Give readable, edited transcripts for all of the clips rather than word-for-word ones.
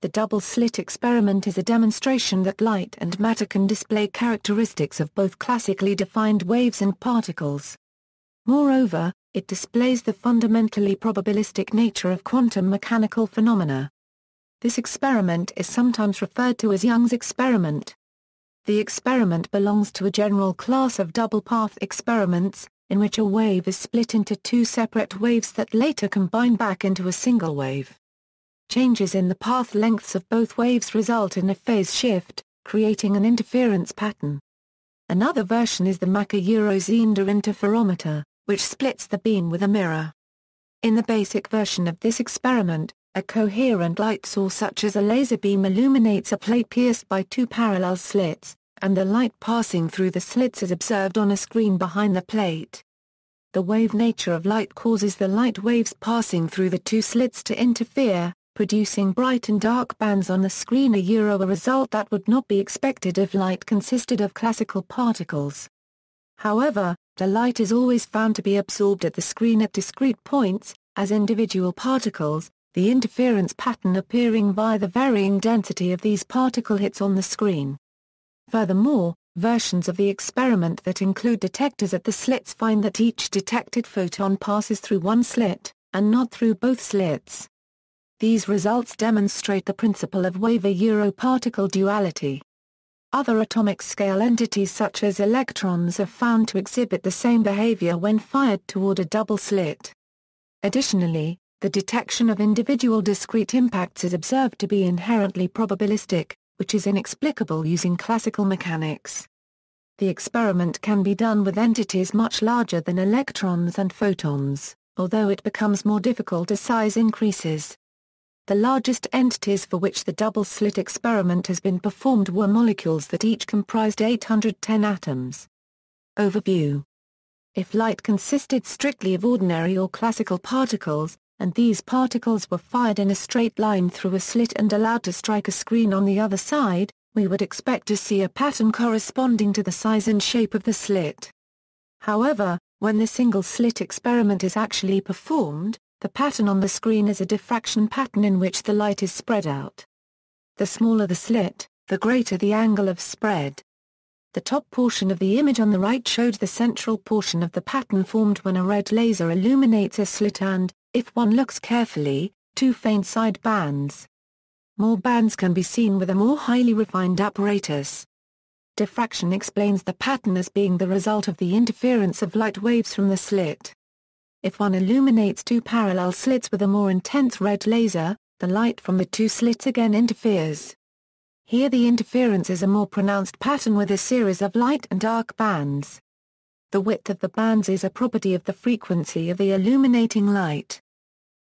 The double-slit experiment is a demonstration that light and matter can display characteristics of both classically defined waves and particles. Moreover, it displays the fundamentally probabilistic nature of quantum mechanical phenomena. This experiment is sometimes referred to as Young's experiment. The experiment belongs to a general class of double-path experiments, in which a wave is split into two separate waves that later combine back into a single wave. Changes in the path lengths of both waves result in a phase shift, creating an interference pattern. Another version is the Mach-Zehnder interferometer, which splits the beam with a mirror. In the basic version of this experiment, a coherent light source such as a laser beam illuminates a plate pierced by two parallel slits, and the light passing through the slits is observed on a screen behind the plate. The wave nature of light causes the light waves passing through the two slits to interfere, producing bright and dark bands on the screen, a result that would not be expected if light consisted of classical particles. However, the light is always found to be absorbed at the screen at discrete points, as individual particles, the interference pattern appearing via the varying density of these particle hits on the screen. Furthermore, versions of the experiment that include detectors at the slits find that each detected photon passes through one slit, and not through both slits. These results demonstrate the principle of wave-particle duality. Other atomic scale entities such as electrons are found to exhibit the same behavior when fired toward a double slit. Additionally, the detection of individual discrete impacts is observed to be inherently probabilistic, which is inexplicable using classical mechanics. The experiment can be done with entities much larger than electrons and photons, although it becomes more difficult as size increases. The largest entities for which the double-slit experiment has been performed were molecules that each comprised 810 atoms. Overview. If light consisted strictly of ordinary or classical particles, and these particles were fired in a straight line through a slit and allowed to strike a screen on the other side, we would expect to see a pattern corresponding to the size and shape of the slit. However, when the single-slit experiment is actually performed, the pattern on the screen is a diffraction pattern in which the light is spread out. The smaller the slit, the greater the angle of spread. The top portion of the image on the right showed the central portion of the pattern formed when a red laser illuminates a slit and, if one looks carefully, two faint side bands. More bands can be seen with a more highly refined apparatus. Diffraction explains the pattern as being the result of the interference of light waves from the slit. If one illuminates two parallel slits with a more intense red laser, the light from the two slits again interferes. Here the interference is a more pronounced pattern with a series of light and dark bands. The width of the bands is a property of the frequency of the illuminating light.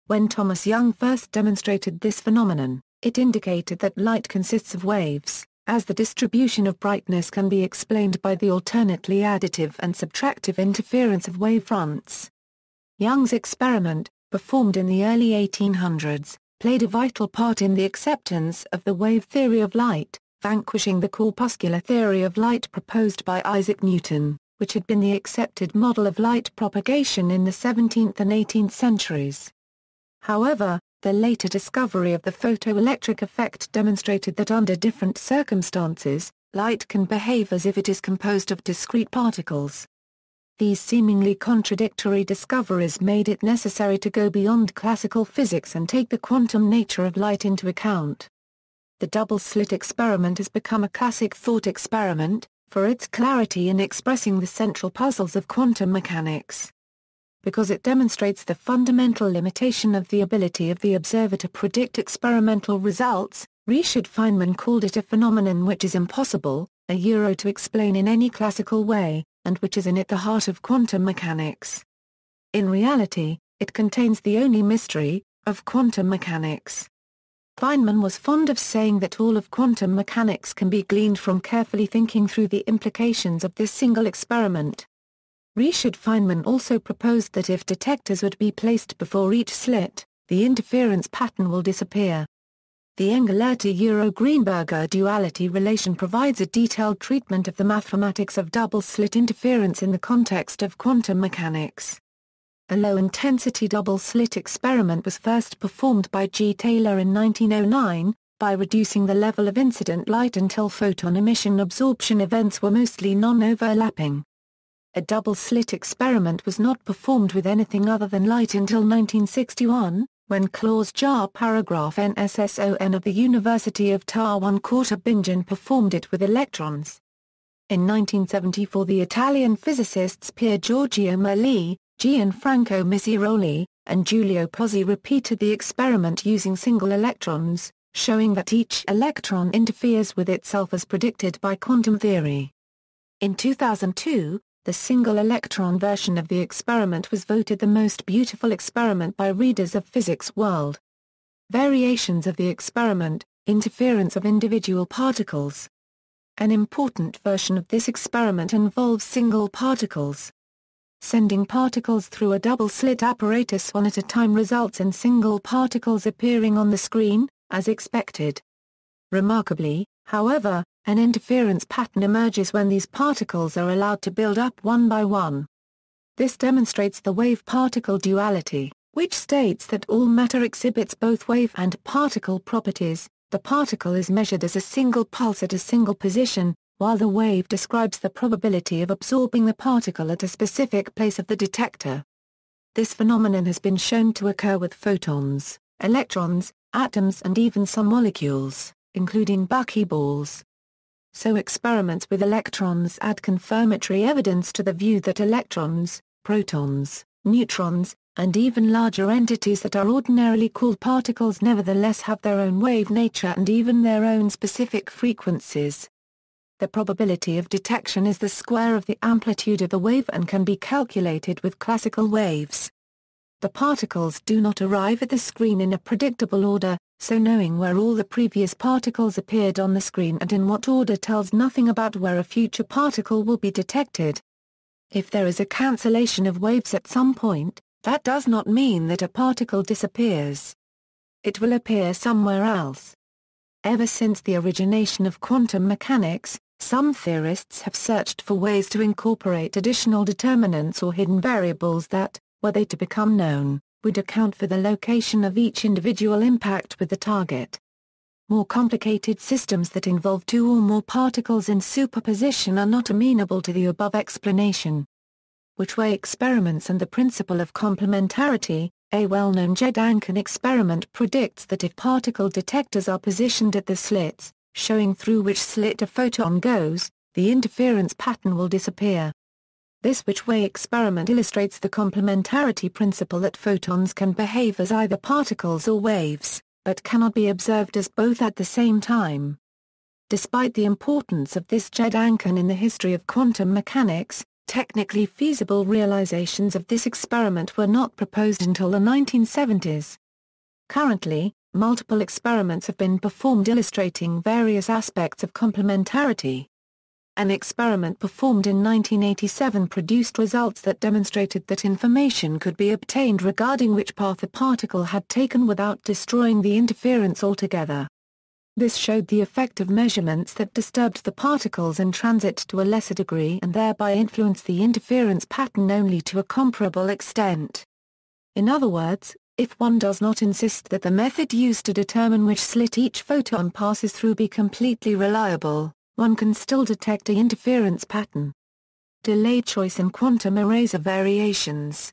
When Thomas Young first demonstrated this phenomenon, it indicated that light consists of waves, as the distribution of brightness can be explained by the alternately additive and subtractive interference of wavefronts. Young's experiment, performed in the early 1800s, played a vital part in the acceptance of the wave theory of light, vanquishing the corpuscular theory of light proposed by Isaac Newton, which had been the accepted model of light propagation in the 17th and 18th centuries. However, the later discovery of the photoelectric effect demonstrated that under different circumstances, light can behave as if it is composed of discrete particles. These seemingly contradictory discoveries made it necessary to go beyond classical physics and take the quantum nature of light into account. The double-slit experiment has become a classic thought experiment, for its clarity in expressing the central puzzles of quantum mechanics. Because it demonstrates the fundamental limitation of the ability of the observer to predict experimental results, Richard Feynman called it a phenomenon which is impossible, to explain in any classical way, and which is at the heart of quantum mechanics. In reality, it contains the only mystery of quantum mechanics. Feynman was fond of saying that all of quantum mechanics can be gleaned from carefully thinking through the implications of this single experiment. Richard Feynman also proposed that if detectors would be placed before each slit, the interference pattern will disappear. The Engelert-Greenberger duality relation provides a detailed treatment of the mathematics of double-slit interference in the context of quantum mechanics. A low-intensity double-slit experiment was first performed by G. Taylor in 1909, by reducing the level of incident light until photon emission absorption events were mostly non-overlapping. A double-slit experiment was not performed with anything other than light until 1961, when Claus Jar paragraph NSSON of the University of Tarwan-Corta-Bingen performed it with electrons. In 1974 the Italian physicists Pier Giorgio Merli, Gianfranco Misiroli, and Giulio Pozzi repeated the experiment using single electrons, showing that each electron interferes with itself as predicted by quantum theory. In 2002, the single electron version of the experiment was voted the most beautiful experiment by readers of Physics World. Variations of the experiment, interference of individual particles. An important version of this experiment involves single particles. Sending particles through a double-slit apparatus one at a time results in single particles appearing on the screen, as expected. Remarkably, however, an interference pattern emerges when these particles are allowed to build up one by one. This demonstrates the wave-particle duality, which states that all matter exhibits both wave and particle properties. The particle is measured as a single pulse at a single position, while the wave describes the probability of absorbing the particle at a specific place of the detector. This phenomenon has been shown to occur with photons, electrons, atoms and even some molecules, including buckyballs. So experiments with electrons add confirmatory evidence to the view that electrons, protons, neutrons, and even larger entities that are ordinarily called particles nevertheless have their own wave nature and even their own specific frequencies. The probability of detection is the square of the amplitude of the wave and can be calculated with classical waves. The particles do not arrive at the screen in a predictable order, so knowing where all the previous particles appeared on the screen and in what order tells nothing about where a future particle will be detected. If there is a cancellation of waves at some point, that does not mean that a particle disappears. It will appear somewhere else. Ever since the origination of quantum mechanics, some theorists have searched for ways to incorporate additional determinants or hidden variables that, were they to become known, would account for the location of each individual impact with the target. More complicated systems that involve two or more particles in superposition are not amenable to the above explanation. Which-way experiments and the principle of complementarity. A well-known Zehnder experiment predicts that if particle detectors are positioned at the slits, showing through which slit a photon goes, the interference pattern will disappear. This which-way experiment illustrates the complementarity principle that photons can behave as either particles or waves, but cannot be observed as both at the same time. Despite the importance of this Zehnder in the history of quantum mechanics, technically feasible realizations of this experiment were not proposed until the 1970s. Currently, multiple experiments have been performed illustrating various aspects of complementarity. An experiment performed in 1987 produced results that demonstrated that information could be obtained regarding which path a particle had taken without destroying the interference altogether. This showed the effect of measurements that disturbed the particles in transit to a lesser degree and thereby influenced the interference pattern only to a comparable extent. In other words, if one does not insist that the method used to determine which slit each photon passes through be completely reliable, one can still detect an interference pattern. Delay choice and quantum eraser variations.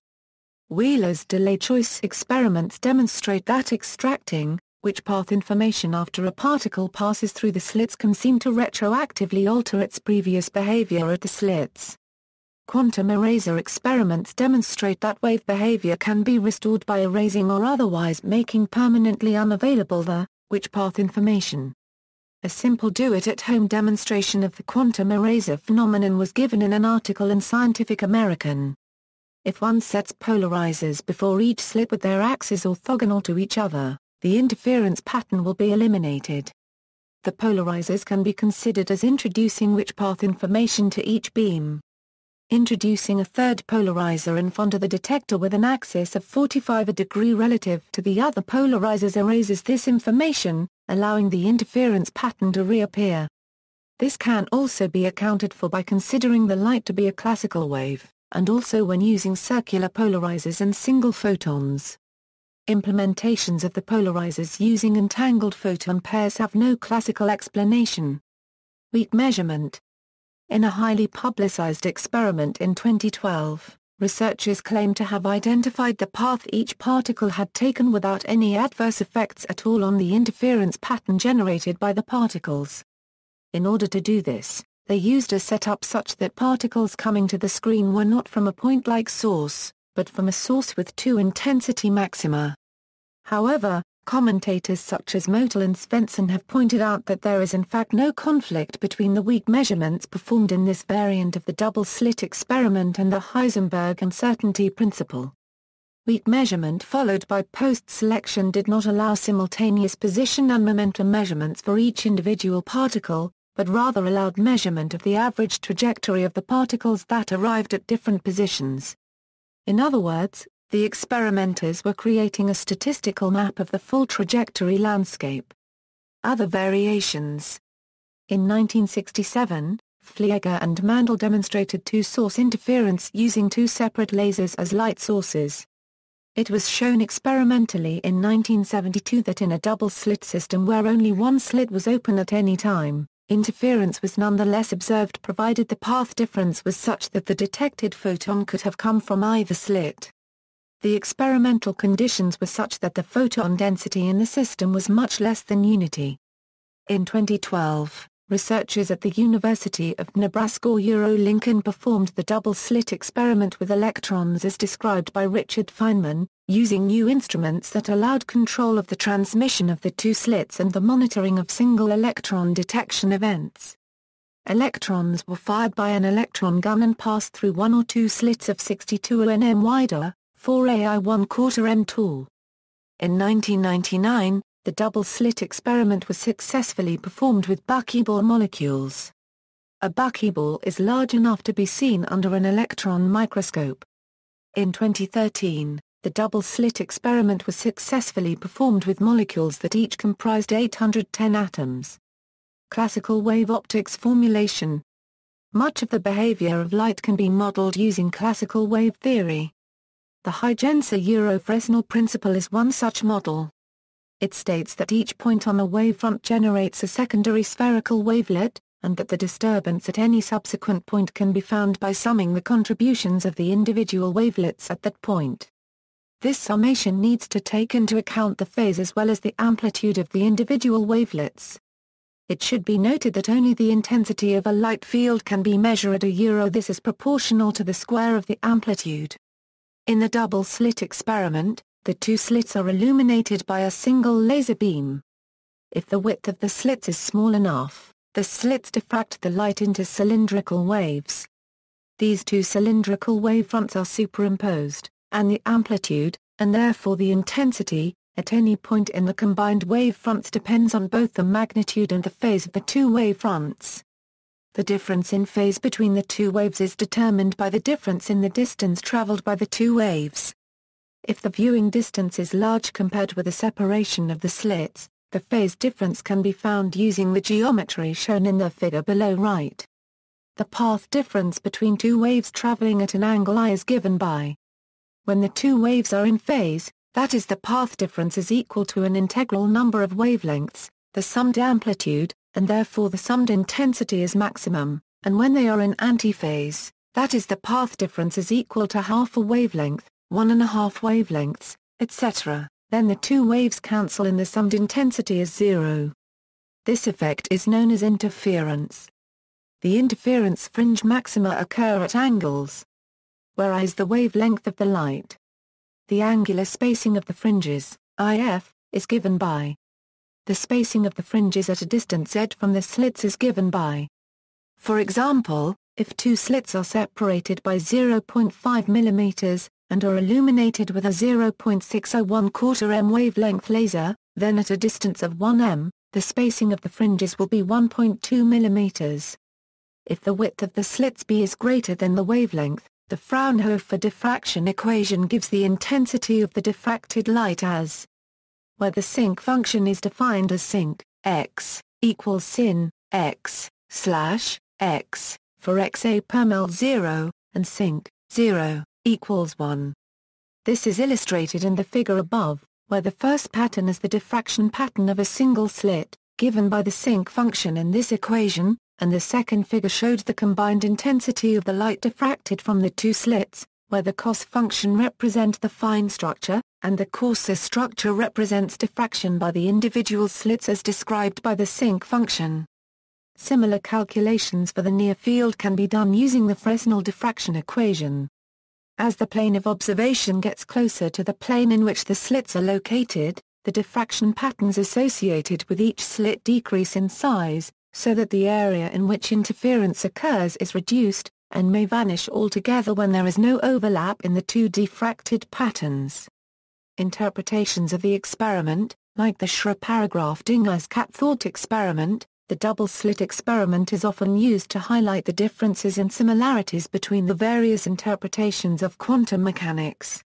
Wheeler's delay choice experiments demonstrate that extracting which path information after a particle passes through the slits can seem to retroactively alter its previous behavior at the slits. Quantum eraser experiments demonstrate that wave behavior can be restored by erasing or otherwise making permanently unavailable the which path information. A simple do-it-at-home demonstration of the quantum eraser phenomenon was given in an article in Scientific American. If one sets polarizers before each slit with their axes orthogonal to each other, the interference pattern will be eliminated. The polarizers can be considered as introducing which path information to each beam. Introducing a third polarizer in front of the detector with an axis of 45 degree relative to the other polarizers erases this information, allowing the interference pattern to reappear. This can also be accounted for by considering the light to be a classical wave, and also when using circular polarizers and single photons. Implementations of the polarizers using entangled photon pairs have no classical explanation. Weak measurement. In a highly publicized experiment in 2012, researchers claimed to have identified the path each particle had taken without any adverse effects at all on the interference pattern generated by the particles. In order to do this, they used a setup such that particles coming to the screen were not from a point-like source, but from a source with two intensity maxima. However, commentators such as Motel and Svensson have pointed out that there is in fact no conflict between the weak measurements performed in this variant of the double-slit experiment and the Heisenberg uncertainty principle. Weak measurement followed by post-selection did not allow simultaneous position and momentum measurements for each individual particle, but rather allowed measurement of the average trajectory of the particles that arrived at different positions. In other words, the experimenters were creating a statistical map of the full trajectory landscape. Other variations. In 1967, Flieger and Mandel demonstrated two-source interference using two separate lasers as light sources. It was shown experimentally in 1972 that in a double-slit system where only one slit was open at any time, interference was nonetheless observed provided the path difference was such that the detected photon could have come from either slit. The experimental conditions were such that the photon density in the system was much less than unity. In 2012, researchers at the University of Nebraska-Lincoln performed the double-slit experiment with electrons as described by Richard Feynman, using new instruments that allowed control of the transmission of the two slits and the monitoring of single electron detection events. Electrons were fired by an electron gun and passed through one or two slits of 62 nm wider, 4ai 1/4 m tall. In 1999, the double-slit experiment was successfully performed with buckyball molecules. A buckyball is large enough to be seen under an electron microscope. In 2013, the double-slit experiment was successfully performed with molecules that each comprised 810 atoms. Classical wave optics formulation. Much of the behavior of light can be modeled using classical wave theory. The Huygens-Fresnel principle is one such model. It states that each point on a wavefront generates a secondary spherical wavelet, and that the disturbance at any subsequent point can be found by summing the contributions of the individual wavelets at that point. This summation needs to take into account the phase as well as the amplitude of the individual wavelets. It should be noted that only the intensity of a light field can be measured. This is proportional to the square of the amplitude. In the double-slit experiment, the two slits are illuminated by a single laser beam. If the width of the slits is small enough, the slits diffract the light into cylindrical waves. These two cylindrical wavefronts are superimposed, and the amplitude, and therefore the intensity, at any point in the combined wavefronts depends on both the magnitude and the phase of the two wavefronts. The difference in phase between the two waves is determined by the difference in the distance traveled by the two waves. If the viewing distance is large compared with the separation of the slits, the phase difference can be found using the geometry shown in the figure below right. The path difference between two waves traveling at an angle I is given by. When the two waves are in phase, that is the path difference is equal to an integral number of wavelengths, the summed amplitude, and therefore the summed intensity is maximum, and when they are in antiphase, that is the path difference is equal to half a wavelength, 1.5 wavelengths, etc., then the two waves cancel and the summed intensity is zero. This effect is known as interference. The interference fringe maxima occur at angles. Where is the wavelength of the light? The angular spacing of the fringes, IF, is given by. The spacing of the fringes at a distance z from the slits is given by. For example, if two slits are separated by 0.5 mm, and are illuminated with a 0.601 m wavelength laser, then at a distance of 1 m, the spacing of the fringes will be 1.2 mm. If the width of the slits b is greater than the wavelength, the Fraunhofer diffraction equation gives the intensity of the diffracted light as, where the sinc function is defined as sinc, x, equals sin, x, slash, x, for xa per mil 0, and sinc, 0, equals 1. This is illustrated in the figure above, where the first pattern is the diffraction pattern of a single slit, given by the sinc function in this equation, and the second figure showed the combined intensity of the light diffracted from the two slits, where the cos function represents the fine structure, and the coarser structure represents diffraction by the individual slits as described by the sinc function. Similar calculations for the near field can be done using the Fresnel diffraction equation. As the plane of observation gets closer to the plane in which the slits are located, the diffraction patterns associated with each slit decrease in size, so that the area in which interference occurs is reduced, and may vanish altogether when there is no overlap in the two diffracted patterns. Interpretations of the experiment, like the Schroer-Paragraph-Dinger's cat-thought experiment, the double-slit experiment is often used to highlight the differences and similarities between the various interpretations of quantum mechanics.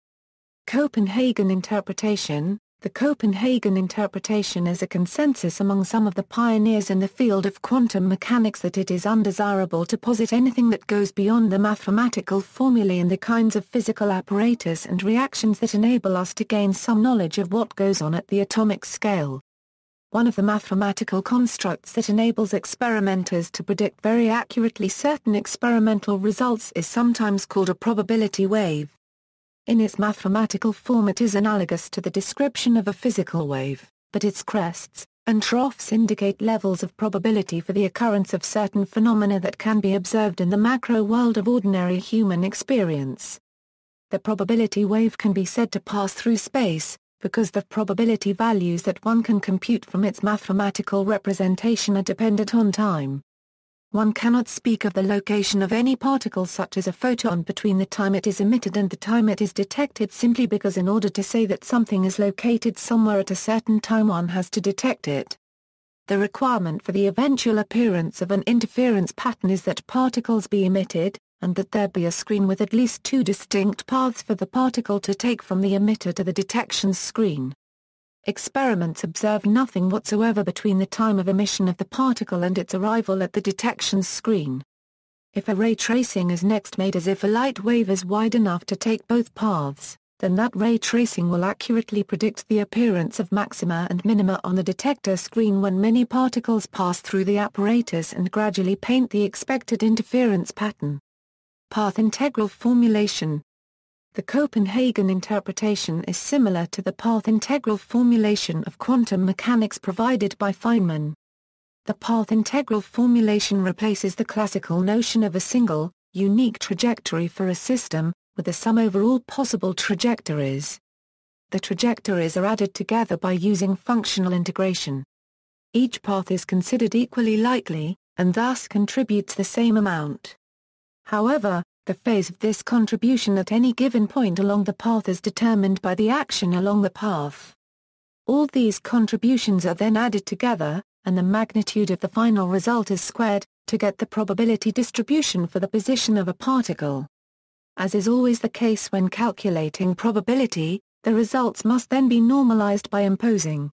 Copenhagen interpretation. The Copenhagen interpretation is a consensus among some of the pioneers in the field of quantum mechanics that it is undesirable to posit anything that goes beyond the mathematical formulae and the kinds of physical apparatus and reactions that enable us to gain some knowledge of what goes on at the atomic scale. One of the mathematical constructs that enables experimenters to predict very accurately certain experimental results is sometimes called a probability wave. In its mathematical form it is analogous to the description of a physical wave, but its crests and troughs indicate levels of probability for the occurrence of certain phenomena that can be observed in the macro world of ordinary human experience. The probability wave can be said to pass through space, because the probability values that one can compute from its mathematical representation are dependent on time. One cannot speak of the location of any particle such as a photon between the time it is emitted and the time it is detected simply because in order to say that something is located somewhere at a certain time one has to detect it. The requirement for the eventual appearance of an interference pattern is that particles be emitted, and that there be a screen with at least two distinct paths for the particle to take from the emitter to the detection screen. Experiments observe nothing whatsoever between the time of emission of the particle and its arrival at the detection screen. If a ray tracing is next made as if a light wave is wide enough to take both paths, then that ray tracing will accurately predict the appearance of maxima and minima on the detector screen when many particles pass through the apparatus and gradually paint the expected interference pattern. Path integral formulation. The Copenhagen interpretation is similar to the path integral formulation of quantum mechanics provided by Feynman. The path integral formulation replaces the classical notion of a single, unique trajectory for a system, with the sum over all possible trajectories. The trajectories are added together by using functional integration. Each path is considered equally likely, and thus contributes the same amount. However, the phase of this contribution at any given point along the path is determined by the action along the path. All these contributions are then added together, and the magnitude of the final result is squared, to get the probability distribution for the position of a particle. As is always the case when calculating probability, the results must then be normalized by imposing.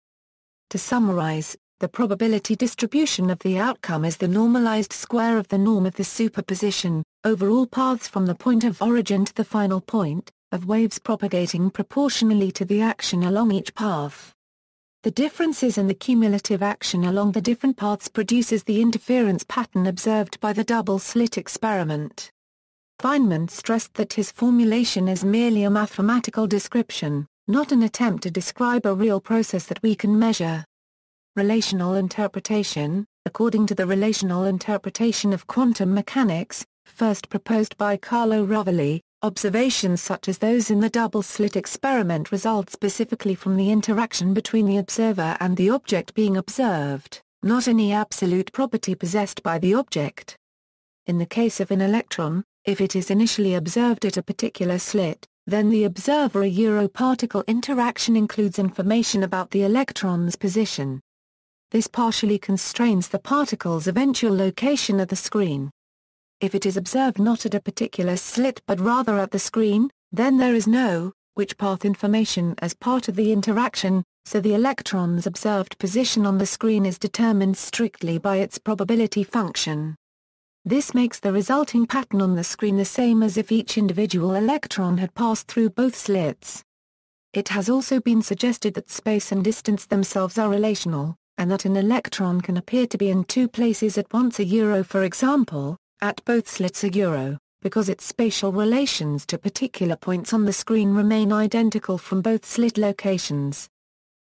To summarize, the probability distribution of the outcome is the normalized square of the norm of the superposition, over all paths from the point of origin to the final point, of waves propagating proportionally to the action along each path. The differences in the cumulative action along the different paths produces the interference pattern observed by the double-slit experiment. Feynman stressed that his formulation is merely a mathematical description, not an attempt to describe a real process that we can measure. Relational interpretation. According to the relational interpretation of quantum mechanics, first proposed by Carlo Rovelli, observations such as those in the double-slit experiment result specifically from the interaction between the observer and the object being observed, not any absolute property possessed by the object. In the case of an electron, if it is initially observed at a particular slit, then the observer-particle interaction includes information about the electron's position. This partially constrains the particle's eventual location at the screen. If it is observed not at a particular slit but rather at the screen, then there is no which path information as part of the interaction, so the electron's observed position on the screen is determined strictly by its probability function. This makes the resulting pattern on the screen the same as if each individual electron had passed through both slits. It has also been suggested that space and distance themselves are relational, and that an electron can appear to be in two places at once for example, at both slits because its spatial relations to particular points on the screen remain identical from both slit locations.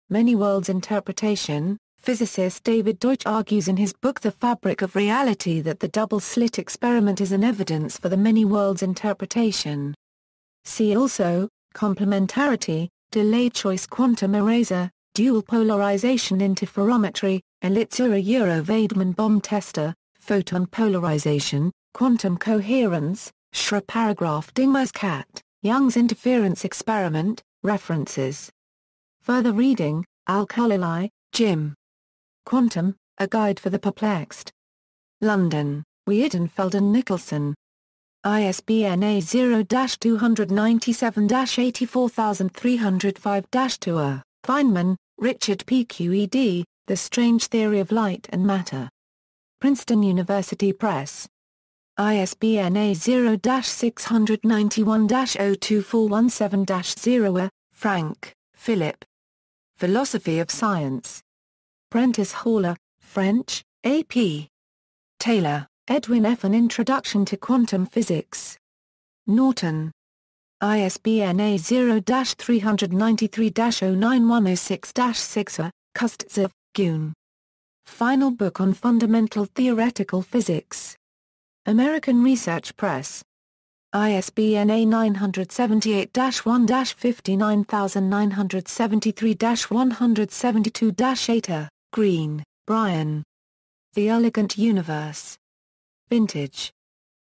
Many worlds interpretation. Physicist David Deutsch argues in his book The Fabric of Reality that the double-slit experiment is an evidence for the many worlds interpretation. See also, complementarity, delayed choice quantum eraser, dual polarization interferometry, Elitzer-Weidman bomb tester, photon polarization, quantum coherence, Schur paragraph Dingmer's cat, Young's interference experiment, references. Further reading, Al-Khalili, Jim. Quantum, A Guide for the Perplexed. London, Weidenfeld and Nicholson. ISBN A0-297-84305-2. Feynman, Richard Pqed, The Strange Theory of Light and Matter. Princeton University Press. ISBN A0-691-02417-0. Frank, Philip. Philosophy of Science. Prentice Haller, French, A.P. Taylor, Edwin F. An Introduction to Quantum Physics. Norton. ISBN A0-393-09106-6. Kustzev, Gun. Final Book on Fundamental Theoretical Physics. American Research Press. ISBN A978-1-59973-172-8. Green, Brian. The Elegant Universe. Vintage.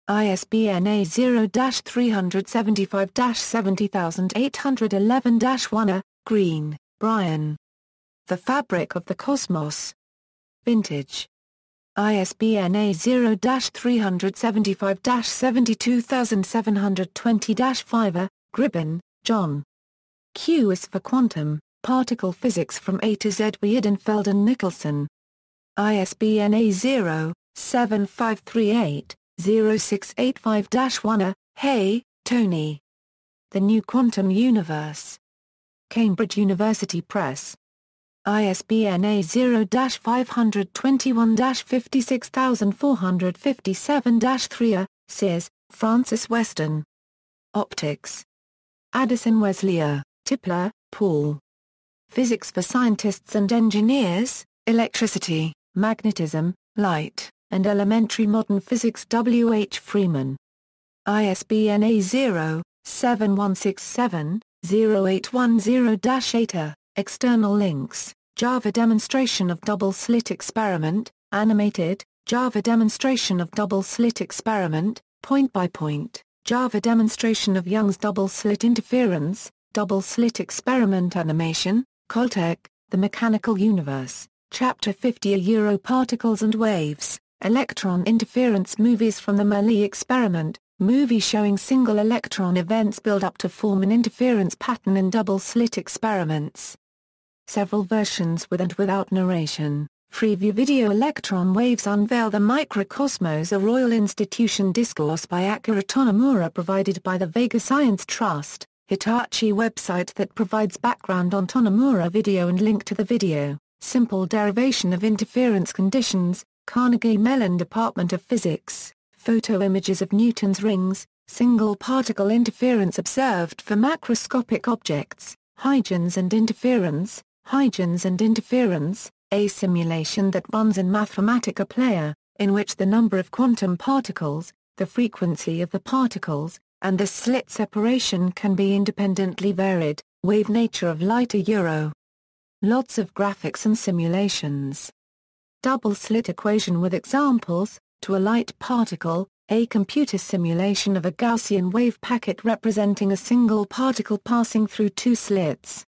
ISBN A0-375-70811-1. Green, Brian. The Fabric of the Cosmos. Vintage. ISBN A0-375-72720-5. Gribben, John. Q is for Quantum, Particle Physics from A to Z. Weidenfeld and Nicholson. ISBN A0-7538-0685-1. Hay, Tony. The New Quantum Universe. Cambridge University Press. ISBN A0-521-56457-3. Sears, Francis Weston. Optics. Addison Wesley, Tipler, Paul. Physics for Scientists and Engineers, Electricity, Magnetism, Light, and Elementary Modern Physics. W. H. Freeman. ISBN A0-7167-0810-8. External links, Java demonstration of double-slit experiment, animated, Java demonstration of double-slit experiment, point-by-point, Java demonstration of Young's double-slit interference, double-slit experiment animation, Caltech, The Mechanical Universe, Chapter 50 Particles and Waves, Electron Interference. Movies from the Mealy experiment, movie showing single electron events build up to form an interference pattern in double-slit experiments. Several versions with and without narration. Freeview video. Electron waves unveil the microcosmos. A Royal Institution discourse by Akira Tonomura provided by the Vega Science Trust, Hitachi website that provides background on Tonomura video and link to the video. Simple derivation of interference conditions, Carnegie Mellon Department of Physics, photo images of Newton's rings, single particle interference observed for macroscopic objects, Huygens and interference, a simulation that runs in Mathematica Player, in which the number of quantum particles, the frequency of the particles, and the slit separation can be independently varied. Wave nature of light. Lots of graphics and simulations. Double-slit equation with examples, to a light particle, a computer simulation of a Gaussian wave packet representing a single particle passing through two slits.